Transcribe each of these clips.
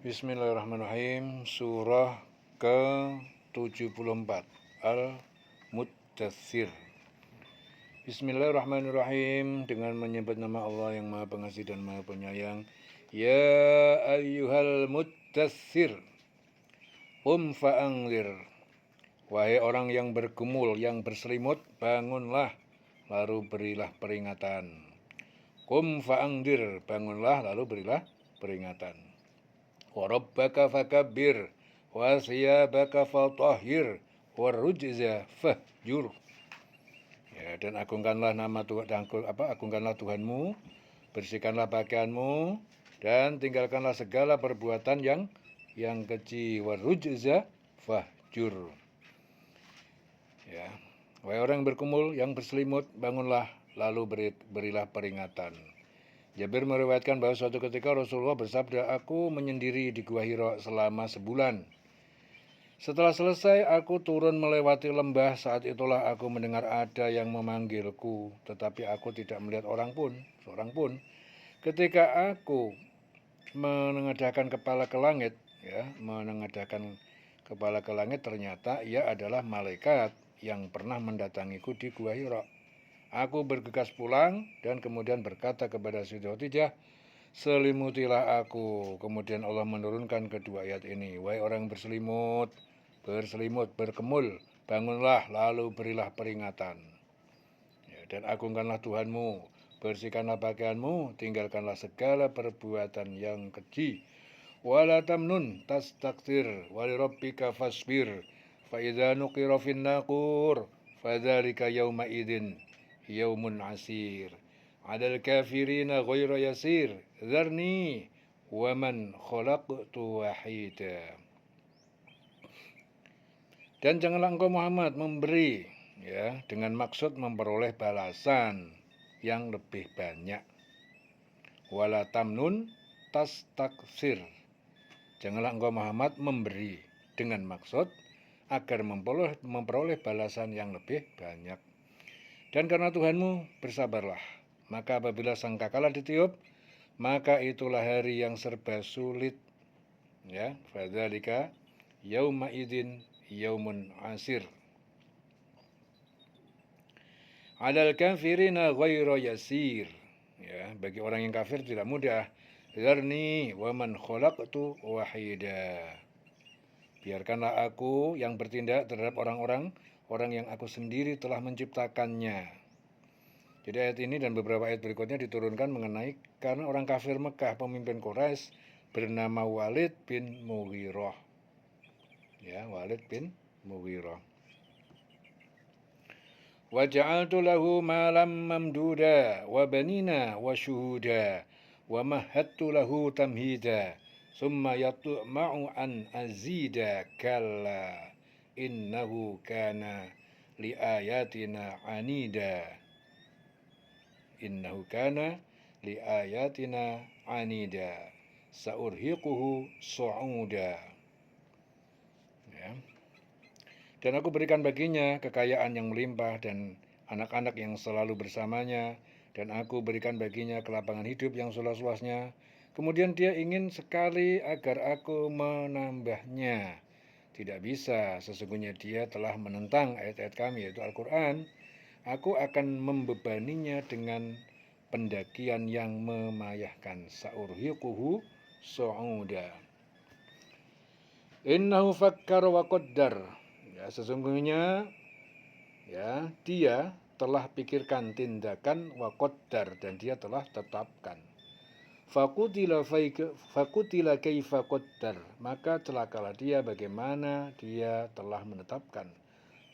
Bismillahirrahmanirrahim. Surah ke-74 Al-Muddatsir. Bismillahirrahmanirrahim. Dengan menyebut nama Allah yang Maha Pengasih dan Maha Penyayang. Ya ayyuhal muddatsir, qum fa'anzir. Wahai orang yang bergumul, yang berselimut, bangunlah, lalu berilah peringatan. Qum fa'anzir, bangunlah, lalu berilah peringatan. Wa rabbaka fakabbir, wa thiyabaka fatahhir, wa rujza fahjur. Ya, dan agungkanlah nama Tuhan, agungkanlah Tuhanmu, bersihkanlah pakaianmu, dan tinggalkanlah segala perbuatan yang keji. Wa rujza fahjur. Ya, wahai orang yang berkumul, yang berselimut, bangunlah, lalu berilah peringatan. Jabir meriwayatkan bahwa suatu ketika Rasulullah bersabda, aku menyendiri di Gua Hira selama sebulan. Setelah selesai, aku turun melewati lembah. Saat itulah aku mendengar ada yang memanggilku, tetapi aku tidak melihat seorang pun. Ketika aku menengadahkan kepala ke langit, ternyata ia adalah malaikat yang pernah mendatangiku di Gua Hira. Aku bergegas pulang dan kemudian berkata kepada Siti Khadijah, selimutilah aku. Kemudian Allah menurunkan kedua ayat ini. Wahai orang berselimut, berkemul, bangunlah, lalu berilah peringatan. Ya, dan agungkanlah Tuhanmu, bersihkanlah pakaianmu, tinggalkanlah segala perbuatan yang keji. Wala tamnun tastakthir, walirabbika fasbir, fa idza nuqira fin naqur, fadzalika yauma idzin yaumun asir. Adal kafirina ghairu yasir. Dzarni wa man khalaqtu wahida. Dan janganlah engkau Muhammad memberi, ya, dengan maksud memperoleh balasan yang lebih banyak. Wala tamnun tastaksir. Janganlah engkau Muhammad memberi dengan maksud agar memperoleh balasan yang lebih banyak. Dan karena Tuhanmu, bersabarlah. Maka apabila sangkakala ditiup, maka itulah hari yang serba sulit. Ya, fadzalika yauma idzin yaumun asir. Alal kafirina ghairu yasir. Ya, bagi orang yang kafir tidak mudah. Dzarni wa man khalaqtu wahida. Biarkanlah aku yang bertindak terhadap orang yang aku sendiri telah menciptakannya. Jadi ayat ini dan beberapa ayat berikutnya diturunkan mengenai karena orang kafir Mekah, pemimpin Quraisy bernama Walid bin Mughirah. Ya, Walid bin Mughirah. Wa ja'altu lahu malam mamduda wa banina wa syuhuda wa mahattu lahu tamhida summa yatma'u an azida kalla innahu kana li ayatina anida. Innahu kana li ayatina anida saurhiquhu su'uda. Ya. Dan aku berikan baginya kekayaan yang melimpah dan anak-anak yang selalu bersamanya, dan aku berikan baginya kelapangan hidup yang seluas-luasnya. Kemudian dia ingin sekali agar aku menambahnya. Tidak bisa, sesungguhnya dia telah menentang ayat-ayat kami, yaitu Al-Quran. Aku akan membebaninya dengan pendakian yang memayahkan. Saurhiquhu su'uda. Innahu fakkar wa qaddar. Ya, sesungguhnya ya, dia telah pikirkan tindakan wa qaddar, dan dia telah tetapkan. Fakutila kaifa qaddar, maka celakalah dia bagaimana dia telah menetapkan.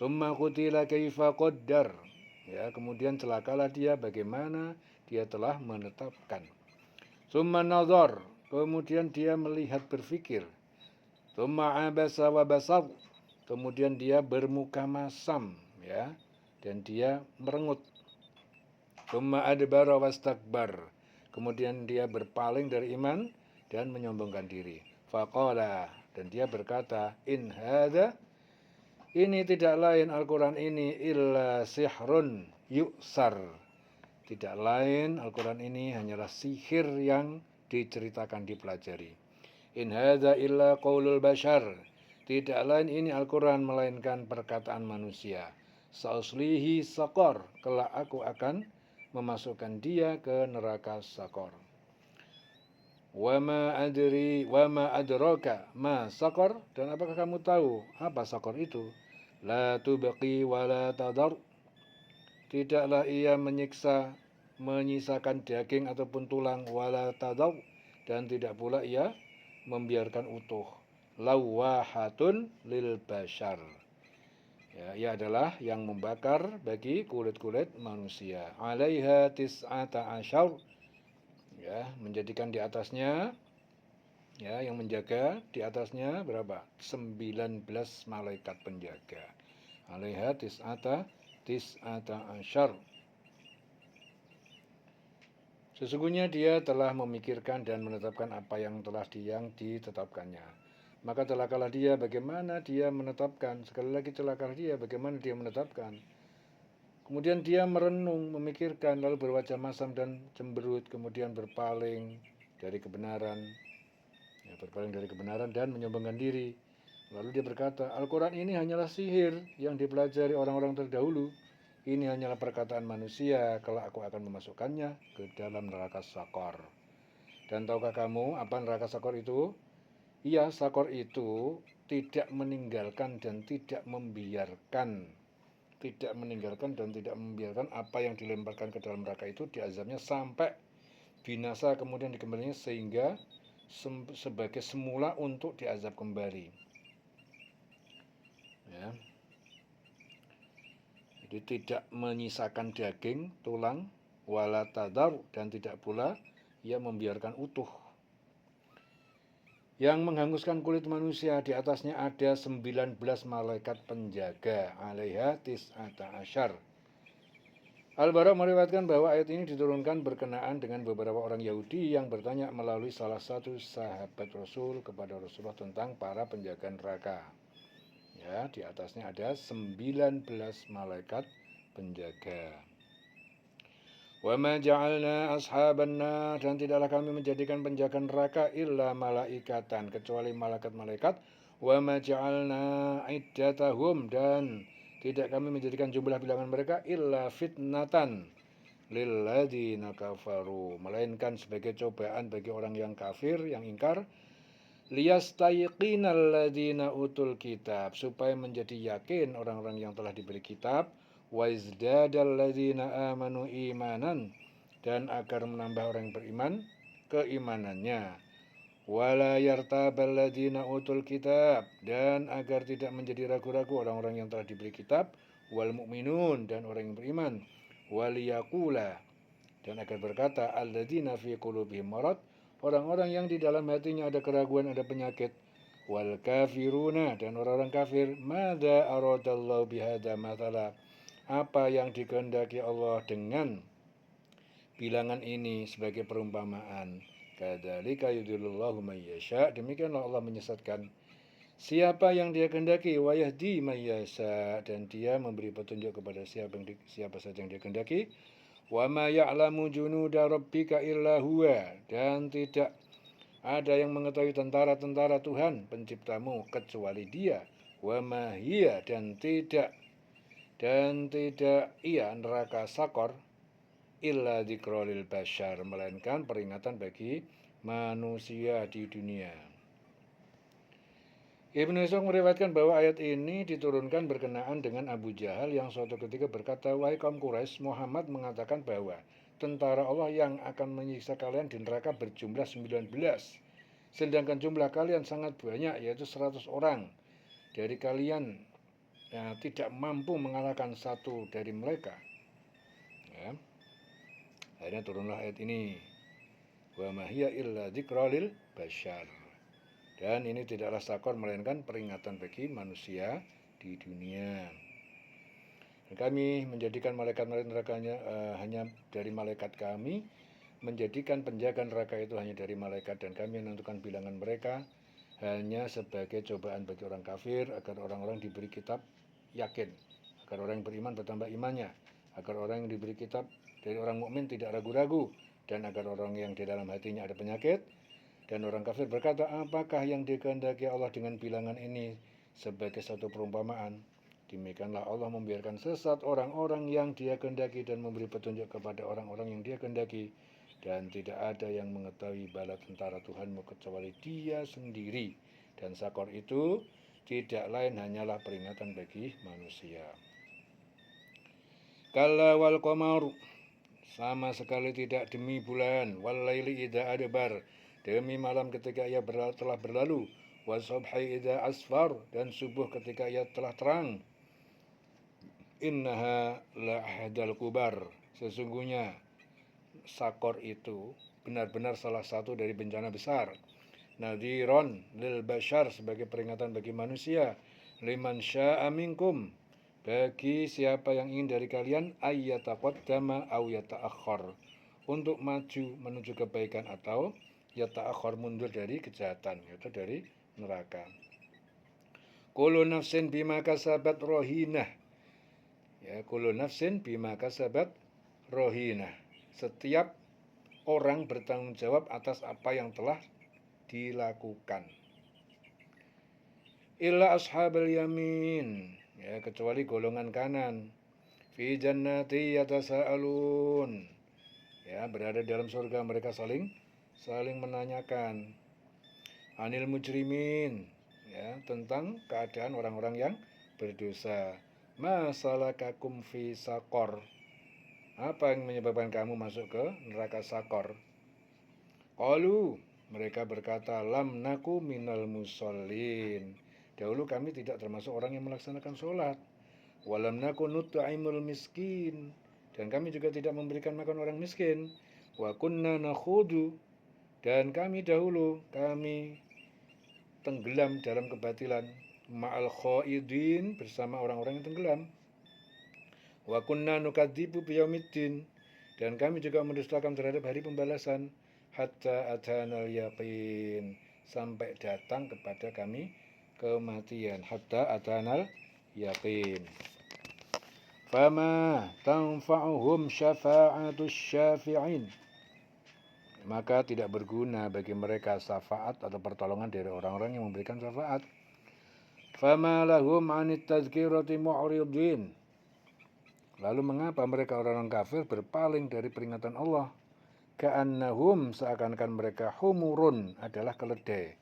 Tsumma qutila kaifa qaddar. Ya, kemudian celakalah dia bagaimana dia telah menetapkan. Tsumma nazar, kemudian dia melihat berfikir. Tsumma abasa wa basar, kemudian dia bermuka masam, ya, dan dia merengut. Tsumma adbara wastakbar, kemudian dia berpaling dari iman dan menyombongkan diri. Faqala, dan dia berkata, in hadza, ini tidak lain Al-Quran ini illa sihrun yu'sar. Tidak lain Al-Quran ini hanyalah sihir yang diceritakan, dipelajari. In hadza illa qaulul bashar. Tidak lain ini Al-Quran melainkan perkataan manusia. Sauslihi sakor. Kelak aku akan memasukkan dia ke neraka sakor. Wama adri wama adraka ma sakor. Dan apakah kamu tahu apa sakor itu? La tubqi wa la tadar. Tidaklah ia menyiksa, menyisakan daging ataupun tulang, wala tadar, dan tidak pula ia membiarkan utuh. Lawahatun lil bashar. Ya, ia adalah yang membakar bagi kulit-kulit manusia. Alaiha tis'ata asyar. Ya, menjadikan di atasnya, ya, yang menjaga di atasnya berapa? 19 malaikat penjaga. Alaiha tis'ata asyar. Sesungguhnya dia telah memikirkan dan menetapkan apa yang telah ditetapkannya. Maka celakalah dia bagaimana dia menetapkan. Sekali lagi celakalah dia bagaimana dia menetapkan. Kemudian dia merenung, memikirkan, lalu berwajah masam dan cemberut, kemudian berpaling dari kebenaran. Ya, berpaling dari kebenaran dan menyombongkan diri. Lalu dia berkata, Al-Quran ini hanyalah sihir yang dipelajari orang-orang terdahulu. Ini hanyalah perkataan manusia, kalau aku akan memasukkannya ke dalam neraka sakor. Dan tahukah kamu apa neraka sakor itu? Iya, sakor itu tidak meninggalkan dan tidak membiarkan. Tidak meninggalkan dan tidak membiarkan apa yang dilemparkan ke dalam neraka itu diazabnya sampai binasa kemudian dikembalinya sehingga sebagai semula untuk diazab kembali. Ya. Jadi tidak menyisakan daging, tulang, wala tadar, dan tidak pula ia membiarkan utuh. Yang menghanguskan kulit manusia, di atasnya ada 19 malaikat penjaga. Alaiha tis'ata asyar. Al-Bara meriwayatkan bahwa ayat ini diturunkan berkenaan dengan beberapa orang Yahudi yang bertanya melalui salah satu sahabat Rasul kepada Rasulullah tentang para penjaga neraka. Ya, di atasnya ada 19 malaikat penjaga. Wa ma ja'alna ashaban nar, dan tidaklah kami menjadikan penjaga neraka illa malaikatan, kecuali malaikat-malaikat. Wa ma ja'alna iddatahum, dan tidak kami menjadikan jumlah bilangan mereka illa fitnatan lilladzina kafaru, melainkan sebagai cobaan bagi orang yang kafir, yang ingkar. Liyastayqinal ladzina utul kitab, supaya menjadi yakin orang-orang yang telah diberi kitab, wa izdadal ladzina amanu imanan, dan agar menambah orang yang beriman keimanannya, wala yartabal ladzina utul kitab, dan agar tidak menjadi ragu-ragu orang-orang yang telah diberi kitab, wal mu'minun, dan orang yang beriman, waliyaqula, dan agar berkata alladzina fi qulubihim marad, orang-orang yang di dalam hatinya ada keraguan, ada penyakit, wal kafiruna, dan orang-orang kafir, madza aradallahu bihadza mathala, apa yang dikehendaki Allah dengan bilangan ini sebagai perumpamaan. Kadzalika yudhillullahu may yasha, demikianlah Allah menyesatkan siapa yang dia kehendaki, wa yahdi may yasha, dan dia memberi petunjuk kepada siapa saja yang dia kehendaki. Wa ma ya'lamu junuda rabbika illa huwa, dan tidak ada yang mengetahui tentara-tentara Tuhan penciptamu kecuali dia. Wa ma hiya, dan tidak ia neraka sakor illa dzikra lil bashar, melainkan peringatan bagi manusia di dunia. Ibnu Ishaq meriwayatkan bahwa ayat ini diturunkan berkenaan dengan Abu Jahal yang suatu ketika berkata, wahai kaum Quraisy, Muhammad mengatakan bahwa tentara Allah yang akan menyiksa kalian di neraka berjumlah 19. Sedangkan jumlah kalian sangat banyak, yaitu 100 orang. Dari kalian tidak mampu mengalahkan satu dari mereka. Ya. Akhirnya turunlah ayat ini. Wa ma hiya illa dzikra lil bashar. Dan ini tidaklah sakor melainkan peringatan bagi manusia di dunia. Dan kami menjadikan malaikat-malaikat nerakanya hanya dari malaikat kami, menjadikan penjaga neraka itu hanya dari malaikat, dan kami menentukan bilangan mereka hanya sebagai cobaan bagi orang kafir, agar orang-orang diberi kitab yakin, agar orang yang beriman bertambah imannya, agar orang yang diberi kitab dari orang mukmin tidak ragu-ragu, dan agar orang yang di dalam hatinya ada penyakit Dan orang kafir berkata, apakah yang dikehendaki Allah dengan bilangan ini sebagai satu perumpamaan? Demikianlah Allah membiarkan sesat orang-orang yang Dia kehendaki dan memberi petunjuk kepada orang-orang yang Dia kehendaki. Dan tidak ada yang mengetahui bala tentara Tuhanmu kecuali Dia sendiri. Dan Sakor itu tidak lain hanyalah peringatan bagi manusia. Kalla wal qamaru, sama sekali tidak demi bulan, wal laili idza adbar, demi malam ketika ia telah berlalu, wasubhi idza asfar, dan subuh ketika ia telah terang. Innaha la ahdal kubar, sesungguhnya Sakor itu benar-benar salah satu dari bencana besar. Nadhiron lil bashar, sebagai peringatan bagi manusia. Liman sya'a minkum, bagi siapa yang ingin dari kalian, ayyataqaddama aw yata'akhkhar, untuk maju menuju kebaikan atau yata'akhkhar, mundur dari kejahatan, yaitu dari neraka. Kullu nafsin bima kasabat rohinah. Ya, kullu nafsin bima kasabat rohinah. Setiap orang bertanggung jawab atas apa yang telah dilakukan. Illa ashabal yamin, ya, kecuali golongan kanan. Fi jannati yatasaalun, ya, berada dalam surga mereka saling menanyakan. Anil mujrimin, ya, tentang keadaan orang-orang yang berdosa. Ma salakakum fi sakor, apa yang menyebabkan kamu masuk ke neraka Sakor? Qalu, mereka berkata, lam naku minal musallin, dahulu kami tidak termasuk orang yang melaksanakan sholat. Walam naku nut'imul miskin, dan kami juga tidak memberikan makan orang miskin. Wa kunna nakhudu, dan kami tenggelam dalam kebatilan. Ma'al khaidin, bersama orang-orang yang tenggelam. Wa kunna nukadzibu biyaumiddin, dan kami juga mendustakan terhadap hari pembalasan. Hatta atanal yaqin, sampai datang kepada kami kematian. Hatta atanal yaqin. Fama tanfa'uhum syafa'atus syafi'in, maka tidak berguna bagi mereka syafaat atau pertolongan dari orang-orang yang memberikan syafaat. Fama lahum 'anit tadhkirati mu'ridin, lalu mengapa mereka orang-orang kafir berpaling dari peringatan Allah? Ka'annahum, seakan-akan mereka humurun, adalah keledai.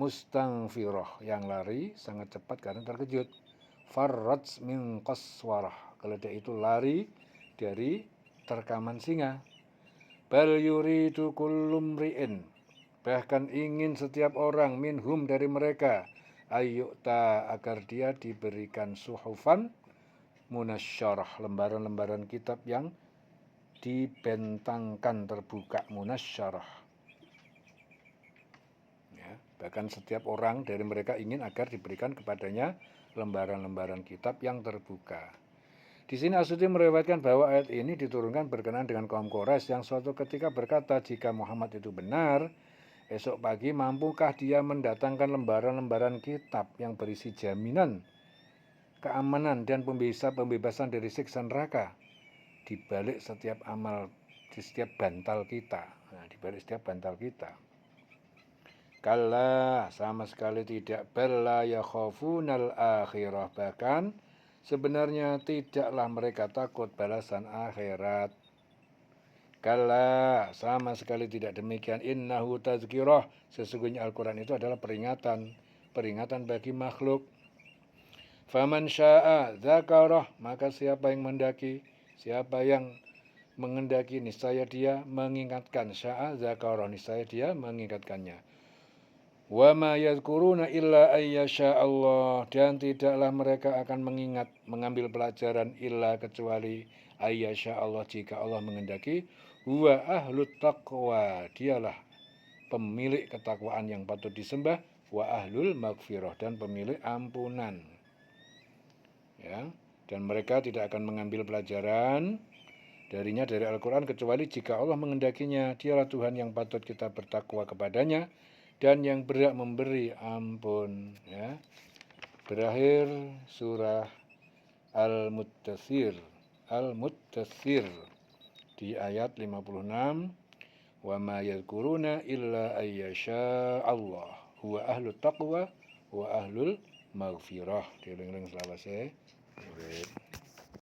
Mustangfirah, yang lari sangat cepat karena terkejut. Farraj min qaswarah, keledai itu lari dari terkaman singa. Bal yuridu kullum ri'in, bahkan ingin setiap orang, minhum, dari mereka, ayyukta, agar dia diberikan suhufan munasyarah, lembaran-lembaran kitab yang dibentangkan, terbuka, munasyarah. Ya, bahkan setiap orang dari mereka ingin agar diberikan kepadanya lembaran-lembaran kitab yang terbuka. Di sini Asyuti meriwayatkan bahwa ayat ini diturunkan berkenaan dengan kaum Quraisy yang suatu ketika berkata, jika Muhammad itu benar, esok pagi mampukah dia mendatangkan lembaran-lembaran kitab yang berisi jaminan keamanan dan pembebasan dari siksa neraka di balik setiap amal, di setiap bantal kita. Nah, di balik setiap bantal kita. Kalla, sama sekali tidak. Balla yakhafunal akhirah, bahkan sebenarnya tidaklah mereka takut balasan akhirat. Kalla, sama sekali tidak demikian. Innahu tazkirah, sesungguhnya Al-Quran itu adalah peringatan bagi makhluk. Faman sya'a dzakarah, maka siapa yang mengendaki, niscaya dia mengingatkan. Sya'a dzakarah, niscaya dia mengingatkannya. Wa ma yadhkuruna illa ayyasha Allah, dan tidaklah mereka akan mengambil pelajaran illa kecuali ayyasha Allah, jika Allah mengendaki. Huwa ahlut taqwa, dialah pemilik ketakwaan yang patut disembah. Wa ahlul maghfirah, dan pemilik ampunan. Ya, dan mereka tidak akan mengambil pelajaran darinya, dari Al-Quran, kecuali jika Allah mengendakinya. Dialah Tuhan yang patut kita bertakwa kepadanya dan yang berhak memberi ampun. Ya. Berakhir surah Al-Muddathir di ayat 56. wa ma yadhkuruna illa ayyasha Allah huwa ahlut taqwa wa ahlul maghfirah. Dieling-eling selawase.